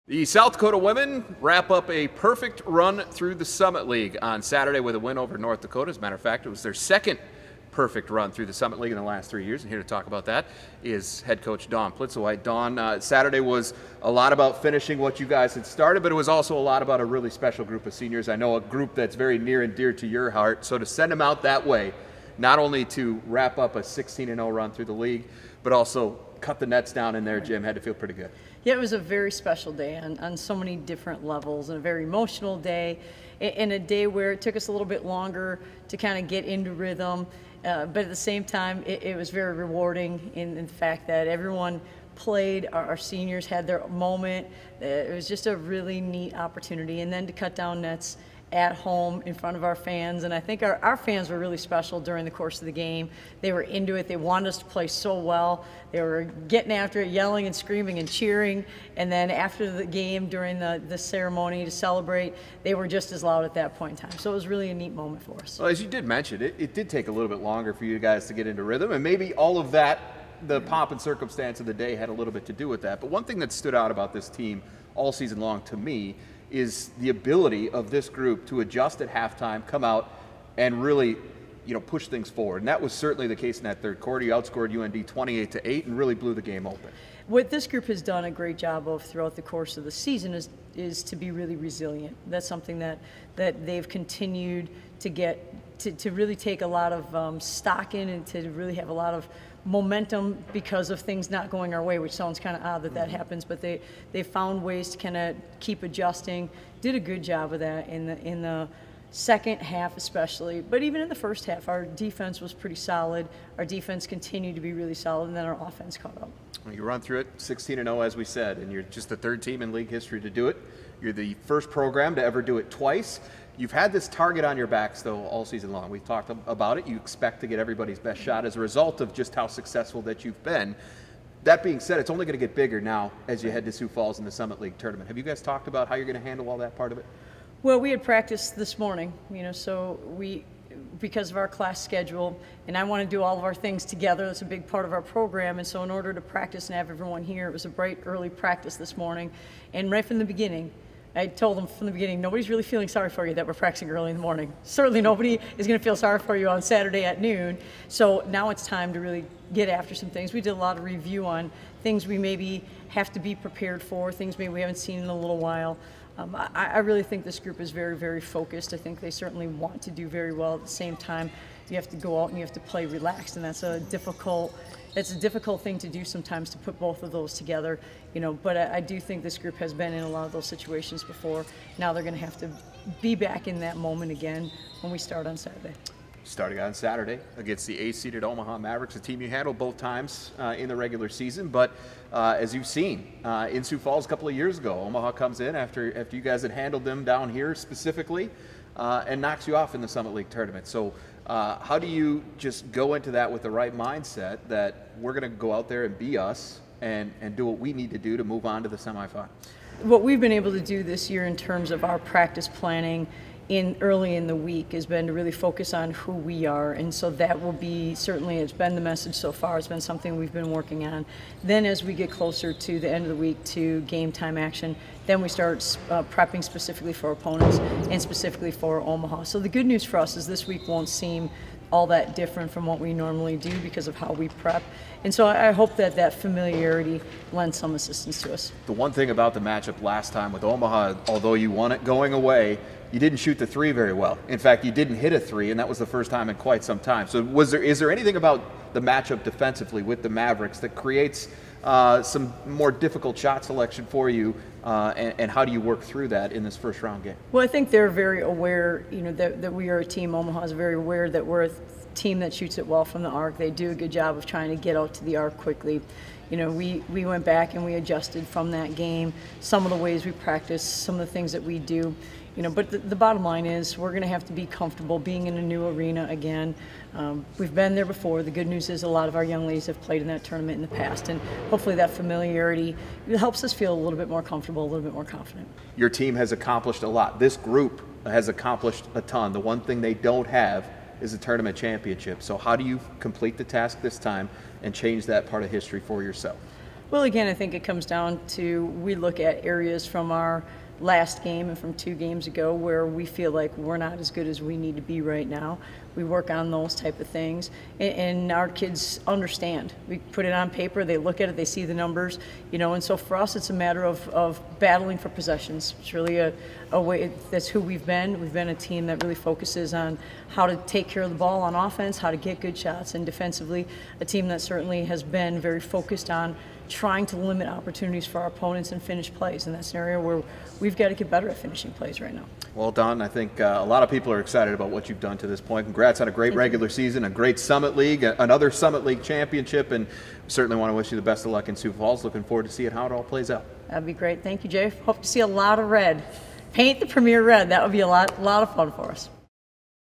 The South Dakota women wrap up a perfect run through the Summit League on Saturday with a win over North Dakota. As a matter of fact, it was their second perfect run through the Summit League in the last 3 years. And here to talk about that is head coach Dawn Plitzuweit. Dawn, Saturday was a lot about finishing what you guys had started, but it was also a lot about a really special group of seniors. I know a group that's very near and dear to your heart. So to send them out that way, not only to wrap up a 16-0 run through the league, but also cut the nets down in there, Jim, had to feel pretty good. Yeah, it was a very special day on so many different levels, and a very emotional day, and a day where it took us a little bit longer to kind of get into rhythm, but at the same time, it was very rewarding in the fact that everyone played, our seniors had their moment. It was just a really neat opportunity, and then to cut down nets at home in front of our fans. And I think our fans were really special during the course of the game. They were into it. They wanted us to play so well. They were getting after it, yelling and screaming and cheering. And then after the game, during the ceremony to celebrate, they were just as loud at that point in time. So it was really a neat moment for us. Well, as you did mention, it did take a little bit longer for you guys to get into rhythm, and maybe all of that, the pomp and circumstance of the day, had a little bit to do with that. But one thing that stood out about this team all season long to me is the ability of this group to adjust at halftime, come out, and really, push things forward. And that was certainly the case in that third quarter. You outscored UND 28-8 and really blew the game open. What this group has done a great job of throughout the course of the season is to be really resilient. That's something that they've continued to get to really take a lot of stock in, and to really have a lot of momentum because of things not going our way, which sounds kind of odd that happens, but they found ways to kind of keep adjusting. Did a good job of that in the second half especially, but even in the first half, our defense was pretty solid. Our defense continued to be really solid, and then our offense caught up. Well, you run through it 16-0, as we said, and you're just the third team in league history to do it. You're the first program to ever do it twice. You've had this target on your backs, though, all season long. We've talked about it. You expect to get everybody's best shot as a result of just how successful that you've been. That being said, it's only going to get bigger now as you head to Sioux Falls in the Summit League tournament. Have you guys talked about how you're going to handle all that part of it? Well, we had practice this morning, so because of our class schedule, and I want to do all of our things together. That's a big part of our program, and so in order to practice and have everyone here, it was a bright early practice this morning, and right from the beginning, I told them from the beginning, nobody's really feeling sorry for you that we're practicing early in the morning. Certainly nobody is going to feel sorry for you on Saturday at noon. So now it's time to really get after some things. We did a lot of review on things we maybe have to be prepared for, things maybe we haven't seen in a little while. I really think this group is very, very focused. I think they certainly want to do very well. At the same time, you have to go out and you have to play relaxed, and that's a difficult thing to do sometimes, to put both of those together, but I do think this group has been in a lot of those situations before. Now they're going to have to be back in that moment again when we start on Saturday. Starting on Saturday against the 8th-seeded Omaha Mavericks, a team you handled both times in the regular season, but as you've seen in Sioux Falls a couple of years ago, Omaha comes in after you guys had handled them down here specifically and knocks you off in the Summit League tournament. So how do you just go into that with the right mindset that we're going to go out there and be us and do what we need to do to move on to the semifinal? What we've been able to do this year in terms of our practice planning early in the week has been to really focus on who we are, and so that will be, certainly it's been the message so far. It's been something we've been working on. Then as we get closer to the end of the week, to game time action, then we start prepping specifically for opponents and specifically for Omaha. So the good news for us is this week won't seem all that different from what we normally do because of how we prep. And so I hope that familiarity lends some assistance to us. The one thing about the matchup last time with Omaha, although you won it going away, you didn't shoot the three very well. In fact, you didn't hit a three, and that was the first time in quite some time. So is there anything about the matchup defensively with the Mavericks that creates some more difficult shot selection for you, and how do you work through that in this first round game? Well, I think they're very aware, that we are a team. Omaha is very aware that we're a team that shoots it well from the arc. They do a good job of trying to get out to the arc quickly. We went back and we adjusted from that game, some of the ways we practice, some of the things that we do. But the bottom line is we're going to have to be comfortable being in a new arena again. We've been there before. The good news is a lot of our young ladies have played in that tournament in the past, and hopefully that familiarity helps us feel a little bit more comfortable, a little bit more confident. Your team has accomplished a lot. This group has accomplished a ton. The one thing they don't have is a tournament championship. So how do you complete the task this time and change that part of history for yourself? Well, again, I think it comes down to we look at areas from our last game and from 2 games ago where we feel like we're not as good as we need to be right now. We work on those type of things, and our kids understand. We put it on paper, they look at it, they see the numbers, you know, and so for us it's a matter of battling for possessions. It's really a way, that's who we've been. We've been a team that really focuses on how to take care of the ball on offense, how to get good shots, and defensively a team that certainly has been very focused on trying to limit opportunities for our opponents and finish plays, and that's an area where we've got to get better at finishing plays right now. Well, Dawn, I think a lot of people are excited about what you've done to this point. Congrats on a great regular season, a great Summit League, another Summit League championship, and certainly want to wish you the best of luck in Sioux Falls. Looking forward to seeing how it all plays out. That'd be great. Thank you, Jay. Hope to see a lot of red. Paint the premier red. That would be a lot of fun for us.